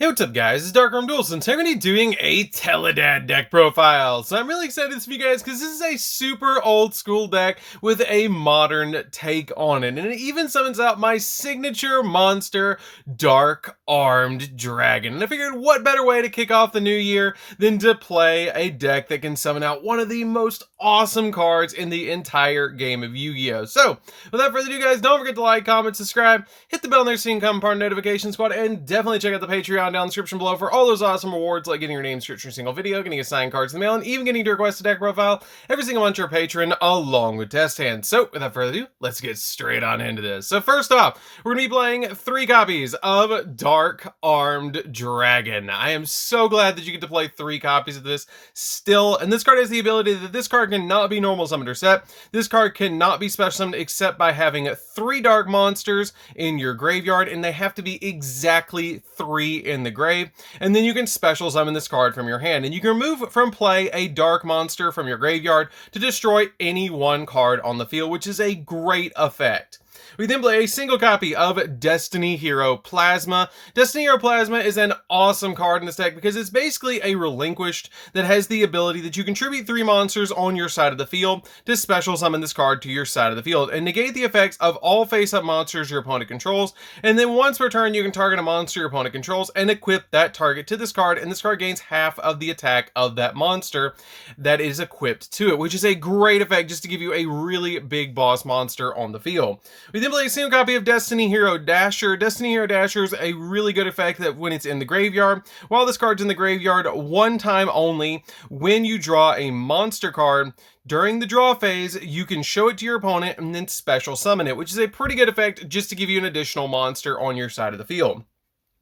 Hey, what's up guys, it's DarkArmedDuelist and today I'm going to be doing a Tele-Dad deck profile. So I'm really excited for you guys because this is a super old school deck with a modern take on it. And it even summons out my signature monster, Dark Armed Dragon. And I figured what better way to kick off the new year than to play a deck that can summon out one of the most awesome cards in the entire game of Yu-Gi-Oh! So without further ado guys, don't forget to like, comment, subscribe, hit the bell there so you can come part of the notification squad, and definitely check out the Patreon down in the description below for all those awesome rewards like getting your name searched in a single video, getting assigned cards in the mail, and even getting to request a deck profile every single month to your patron along with test hands. So without further ado, let's get straight on into this. So first off, we're going to be playing 3 copies of Dark Armed Dragon. I am so glad that you get to play 3 copies of this still, and this card has the ability that this card cannot be normal summoned or set. This card cannot be special summoned except by having 3 dark monsters in your graveyard, and they have to be exactly 3 in the grave. And then you can special summon this card from your hand, and you can remove from play a dark monster from your graveyard to destroy any one card on the field, which is a great effect. We then play a single copy of Destiny Hero Plasma. Destiny Hero Plasma is an awesome card in this deck because it's basically a relinquished that has the ability that you contribute 3 monsters on your side of the field to special summon this card to your side of the field and negate the effects of all face-up monsters your opponent controls, and then once per turn you can target a monster your opponent controls and equip that target to this card, and this card gains half of the attack of that monster that is equipped to it, which is a great effect just to give you a really big boss monster on the field. We then play a single copy of Destiny Hero Dasher. Destiny Hero Dasher is a really good effect that when it's in the graveyard, while this card's in the graveyard one time only, when you draw a monster card, during the draw phase, you can show it to your opponent and then special summon it, which is a pretty good effect just to give you an additional monster on your side of the field.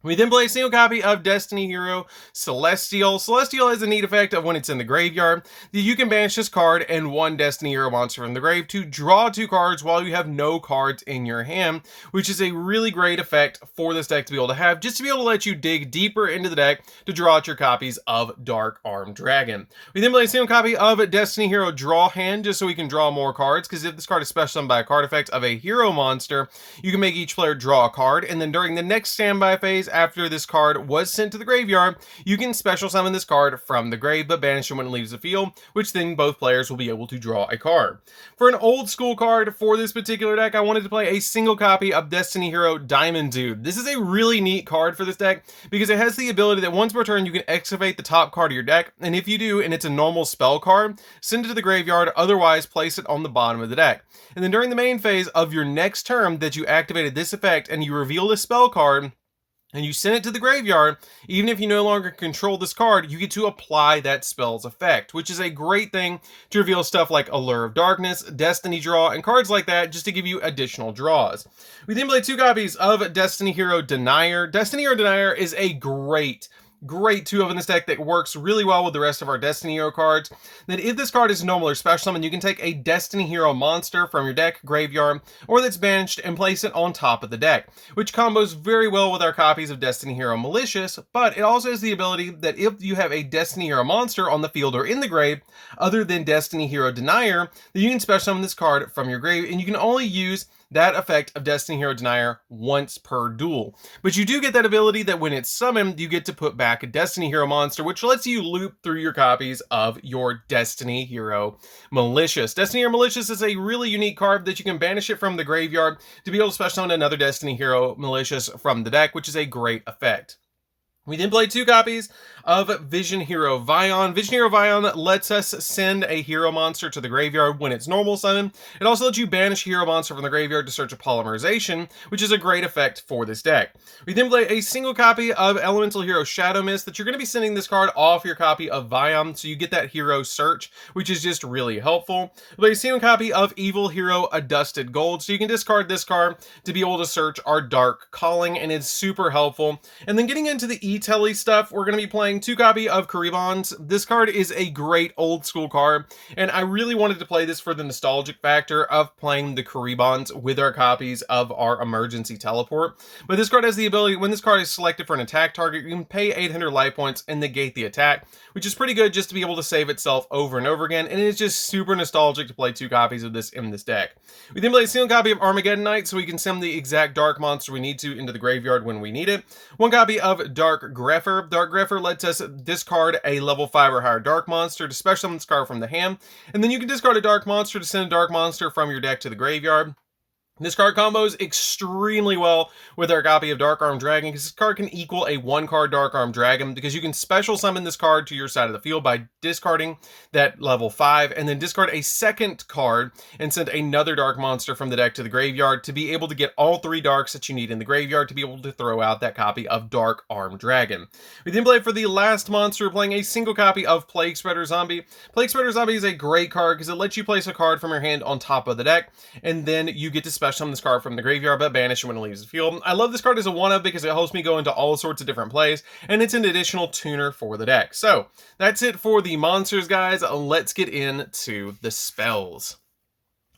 We then play a single copy of Destiny Hero Celestial. Celestial has a neat effect of when it's in the graveyard that you can banish this card and 1 Destiny Hero monster from the grave to draw 2 cards while you have no cards in your hand, which is a really great effect for this deck to be able to have, just to be able to let you dig deeper into the deck to draw out your copies of Dark Armed Dragon. We then play a single copy of Destiny Hero Draw Hand, just so we can draw more cards, because if this card is special summoned by a card effect of a hero monster, you can make each player draw a card, and then during the next standby phase, after this card was sent to the graveyard, you can special summon this card from the grave but banish it when it leaves the field, which then both players will be able to draw a card. For an old school card for this particular deck, I wanted to play a single copy of Destiny Hero Diamond Dude. This is a really neat card for this deck because it has the ability that once per turn you can excavate the top card of your deck, and if you do and it's a normal spell card, send it to the graveyard, otherwise place it on the bottom of the deck. And then during the main phase of your next turn that you activated this effect and you reveal a spell card, and you send it to the graveyard, even if you no longer control this card, you get to apply that spell's effect, which is a great thing to reveal stuff like Allure of Darkness, Destiny Draw, and cards like that just to give you additional draws. We then play 2 copies of Destiny Hero Denier. Destiny Hero Denier is a great 2 in this deck that works really well with the rest of our Destiny Hero cards. That if this card is normal or special summon, you can take a Destiny Hero monster from your deck, graveyard, or that's banished and place it on top of the deck, which combos very well with our copies of Destiny Hero Malicious, but it also has the ability that if you have a Destiny Hero monster on the field or in the grave, other than Destiny Hero Denier, then you can special summon this card from your grave, and you can only use that effect of Destiny Hero Denier once per duel. But you do get that ability that when it's summoned, you get to put back a Destiny Hero monster, which lets you loop through your copies of your Destiny Hero Malicious. Destiny Hero Malicious is a really unique card that you can banish it from the graveyard to be able to special summon another Destiny Hero Malicious from the deck, which is a great effect. We then play 2 copies of Vision Hero Vion. Vision Hero Vion lets us send a hero monster to the graveyard when it's normal summon. It also lets you banish a hero monster from the graveyard to search a polymerization, which is a great effect for this deck. We then play a single copy of Elemental Hero Shadow Mist that you're going to be sending this card off your copy of Vion, so you get that hero search, which is just really helpful. We play a single copy of Evil Hero Adusted Gold, so you can discard this card to be able to search our Dark Calling, and it's super helpful. And then getting into the E-Telly stuff, we're going to be playing playing 2 copy of Kuribons. This card is a great old school card, and I really wanted to play this for the nostalgic factor of playing the Kuribons with our copies of our emergency teleport. But this card has the ability, when this card is selected for an attack target, you can pay 800 life points and negate the attack, which is pretty good just to be able to save itself over and over again, and it is just super nostalgic to play 2 copies of this in this deck. We then play a single copy of Armageddon Knight, so we can send the exact dark monster we need to into the graveyard when we need it. 1 copy of Dark Grepher. Dark Grepher lets us discard a level 5 or higher dark monster to special summon this card from the hand, and then you can discard a dark monster to send a dark monster from your deck to the graveyard. This card combos extremely well with our copy of Dark Armed Dragon, because this card can equal a 1-card Dark Armed Dragon, because you can special summon this card to your side of the field by discarding that level 5, and then discard a 2nd card and send another dark monster from the deck to the graveyard to be able to get all 3 darks that you need in the graveyard to be able to throw out that copy of Dark Armed Dragon. We then play for the last monster, playing a single copy of Plague Spreader Zombie. Plague Spreader Zombie is a great card because it lets you place a card from your hand on top of the deck, and then you get to special summon this card from the graveyard but banish it when it leaves the field. I love this card as a 1-of because it helps me go into all sorts of different plays, and it's an additional tuner for the deck. So that's it for the monsters, guys. Let's get into the spells.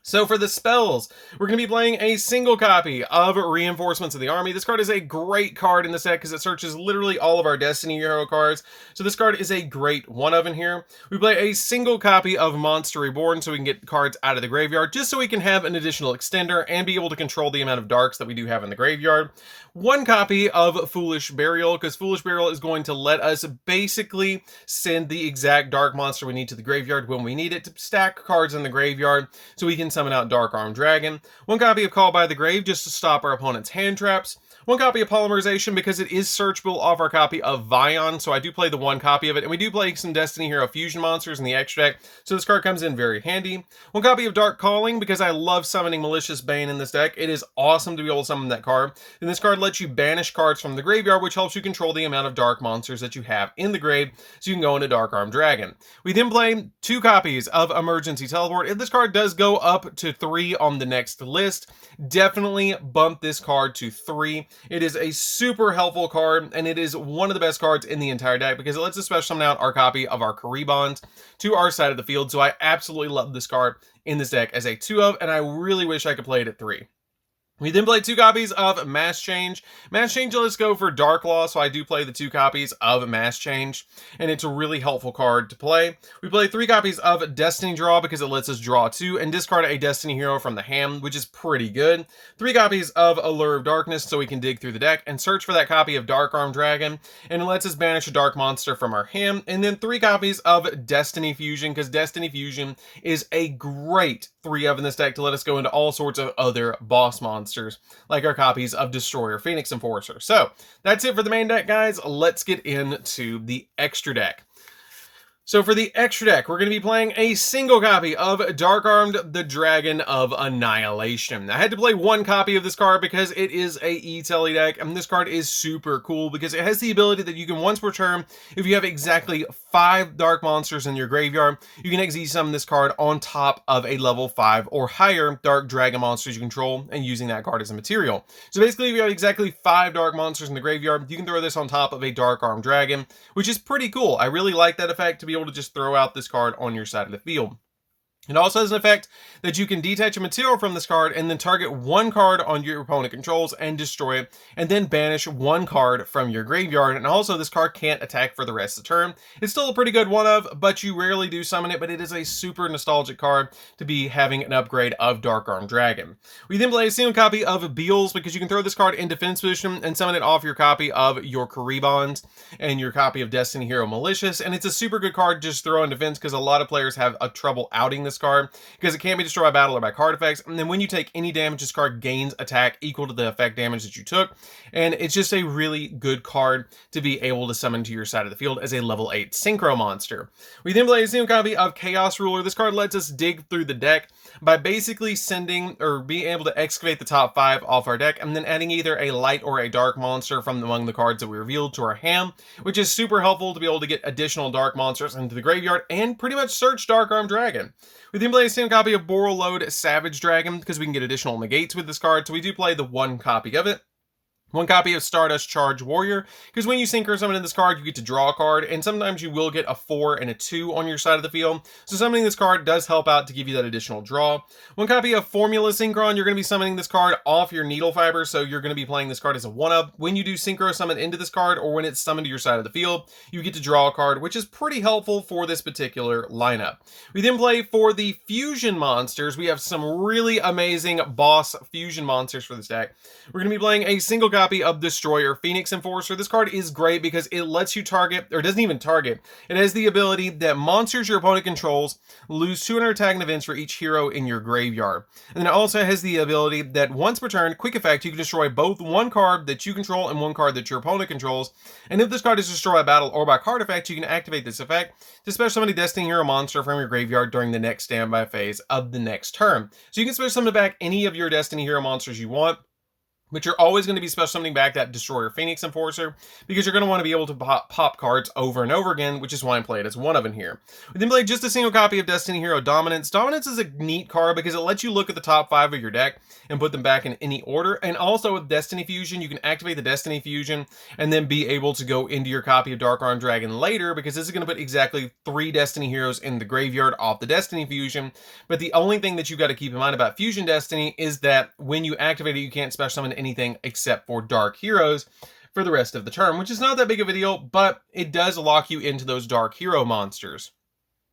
So for the spells, we're going to be playing a single copy of Reinforcements of the Army. This card is a great card in this deck because it searches literally all of our Destiny Hero cards. So this card is a great 1-of in here. We play a single copy of Monster Reborn so we can get cards out of the graveyard, just so we can have an additional extender and be able to control the amount of darks that we do have in the graveyard. 1 copy of Foolish Burial, because Foolish Burial is going to let us basically send the exact dark monster we need to the graveyard when we need it to stack cards in the graveyard so we can summon out Dark Armed Dragon. 1 copy of Call by the Grave just to stop our opponent's hand traps. 1 copy of Polymerization because it is searchable off our copy of Vion, so I do play the 1 copy of it, and we do play some Destiny Hero fusion monsters in the extra deck, so this card comes in very handy. 1 copy of Dark Calling because I love summoning Malicious Bane in this deck. It is awesome to be able to summon that card. And this card lets you banish cards from the graveyard, which helps you control the amount of dark monsters that you have in the grave, so you can go into Dark Armed Dragon. We then play 2 copies of Emergency Teleport. If this card does go up to 3 on the next list, definitely bump this card to 3. It is a super helpful card, and it is one of the best cards in the entire deck because it lets us special summon out our copy of our Kuribons to our side of the field. So I absolutely love this card in this deck as a 2-of, and I really wish I could play it at 3. We then play 2 copies of Mass Change. Mass Change lets us go for Dark Law, so I do play the 2 copies of Mass Change, and it's a really helpful card to play. We play 3 copies of Destiny Draw because it lets us draw 2 and discard a Destiny Hero from the hand, which is pretty good. 3 copies of Allure of Darkness so we can dig through the deck and search for that copy of Dark Armed Dragon, and it lets us banish a dark monster from our hand. And then 3 copies of Destiny Fusion, because Destiny Fusion is a great 3-of in this deck to let us go into all sorts of other boss monsters, like our copies of Destroyer, Phoenix Enforcer. So that's it for the main deck, guys. Let's get into the extra deck. So for the extra deck, we're going to be playing a single copy of Dark Armed, the Dragon of Annihilation. I had to play 1 copy of this card because it is a E-Tele deck, and this card is super cool because it has the ability that you can once per turn, if you have exactly 5 dark monsters in your graveyard, you can exile summon this card on top of a level 5 or higher dark dragon monsters you control, and using that card as a material. So basically, if you have exactly 5 dark monsters in the graveyard, you can throw this on top of a Dark Armed Dragon, which is pretty cool. I really like that effect to be able to just throw out this card on your side of the field. It also has an effect that you can detach a material from this card and then target 1 card on your opponent controls and destroy it, and then banish 1 card from your graveyard. And also, this card can't attack for the rest of the turn. It's still a pretty good 1-of, but you rarely do summon it, but it is a super nostalgic card to be having an upgrade of Dark Armed Dragon. We then play a single copy of Beals because you can throw this card in defense position and summon it off your copy of your Kuribons and your copy of Destiny Hero Malicious, and it's a super good card to just throw in defense because a lot of players have a trouble outing this card because it can't be destroyed by battle or by card effects, and then when you take any damage, this card gains attack equal to the effect damage that you took, and it's just a really good card to be able to summon to your side of the field as a level 8 synchro monster. We then play a single copy of Chaos Ruler. This card lets us dig through the deck by basically sending or being able to excavate the top 5 off our deck and then adding either a light or a dark monster from among the cards that we revealed to our hand, which is super helpful to be able to get additional dark monsters into the graveyard and pretty much search Dark Armed Dragon. We then play a single copy of Borreload Savage Dragon because we can get additional negates with this card, so we do play the 1 copy of it. One copy of Stardust Charge Warrior, because when you synchro summon in this card, you get to draw a card, and sometimes you will get a 4 and a 2 on your side of the field, so summoning this card does help out to give you that additional draw. One copy of Formula Synchron, you're going to be summoning this card off your Needle Fiber, so you're going to be playing this card as a 1-up. When you do synchro summon into this card, or when it's summoned to your side of the field, you get to draw a card, which is pretty helpful for this particular lineup. We then play for the Fusion Monsters. We have some really amazing boss Fusion Monsters for this deck. We're going to be playing a single copy of Destroyer Phoenix Enforcer. This card is great because it lets you target, or doesn't even target, it has the ability that monsters your opponent controls lose 200 attack and events for each hero in your graveyard. And then it also has the ability that once per turn, quick effect, you can destroy both one card that you control and one card that your opponent controls. And if this card is destroyed by battle or by card effect, you can activate this effect to special summon a Destiny Hero monster from your graveyard during the next standby phase of the next turn. So you can special summon back any of your Destiny Hero monsters you want, but you're always going to be special summoning back that Destroyer Phoenix Enforcer, because you're going to want to be able to pop cards over and over again, which is why I play it as one of in here. We then play just a single copy of Destiny Hero Dominance. Dominance is a neat card because it lets you look at the top 5 of your deck and put them back in any order. And also with Destiny Fusion, you can activate the Destiny Fusion and then be able to go into your copy of Dark Armed Dragon later, because this is going to put exactly 3 Destiny Heroes in the graveyard off the Destiny Fusion. But the only thing that you got to keep in mind about Fusion Destiny is that when you activate it, you can't special summon anything except for Dark Heroes for the rest of the term, which is not that big of a deal, but it does lock you into those Dark Hero monsters.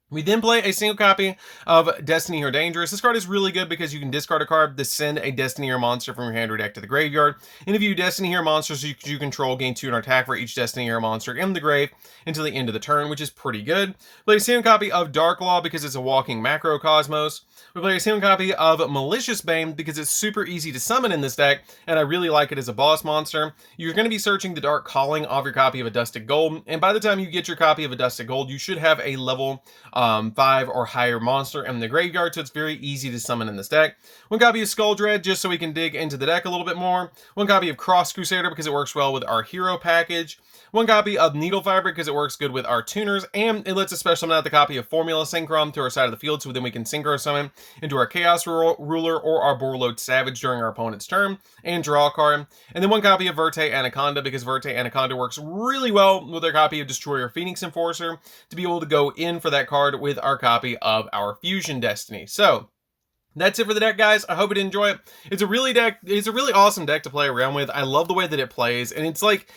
We then play a single copy of Destiny Hero Dangerous. This card is really good because you can discard a card to send a Destiny Hero monster from your hand or deck to the graveyard. And if you Destiny Hero monsters you control, gain 200 attack for each Destiny Hero monster in the grave until the end of the turn, which is pretty good. Play a single copy of Dark Law because it's a walking macrocosmos. We play a single copy of Malicious Bane because it's super easy to summon in this deck, and I really like it as a boss monster. You're going to be searching the Dark Calling off your copy of Adusted Gold, and by the time you get your copy of Adusted Gold, you should have a level 5 or higher monster in the graveyard, so it's very easy to summon in this deck. One copy of Skull Dread, just so we can dig into the deck a little bit more. One copy of Cross Crusader, because it works well with our hero package. One copy of Needle Fiber, because it works good with our tuners, and it lets us special summon out the copy of Formula Synchron to our side of the field, so then we can synchro summon into our Chaos Ruler or our Borlode Savage during our opponent's turn, and draw a card. And then one copy of Verte Anaconda, because Verte Anaconda works really well with our copy of Destroyer Phoenix Enforcer, to be able to go in for that card with our copy of our Fusion Destiny. So that's it for the deck, guys. I hope you did enjoy it. It's a really awesome deck to play around with. I love the way that it plays, and it's like,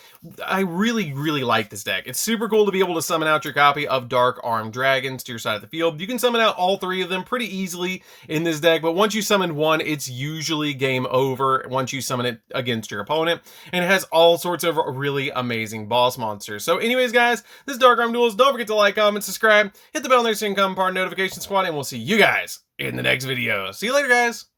I really like this deck. It's super cool to be able to summon out your copy of Dark Armed Dragons to your side of the field. You can summon out all 3 of them pretty easily in this deck, but once you summon one, it's usually game over once you summon it against your opponent, and it has all sorts of really amazing boss monsters. So anyways, guys, this is DarkArmedDuelist. Don't forget to like, comment, subscribe, hit the bell next to the incoming part notification squad, and we'll see you guys in the next video. See you later, guys.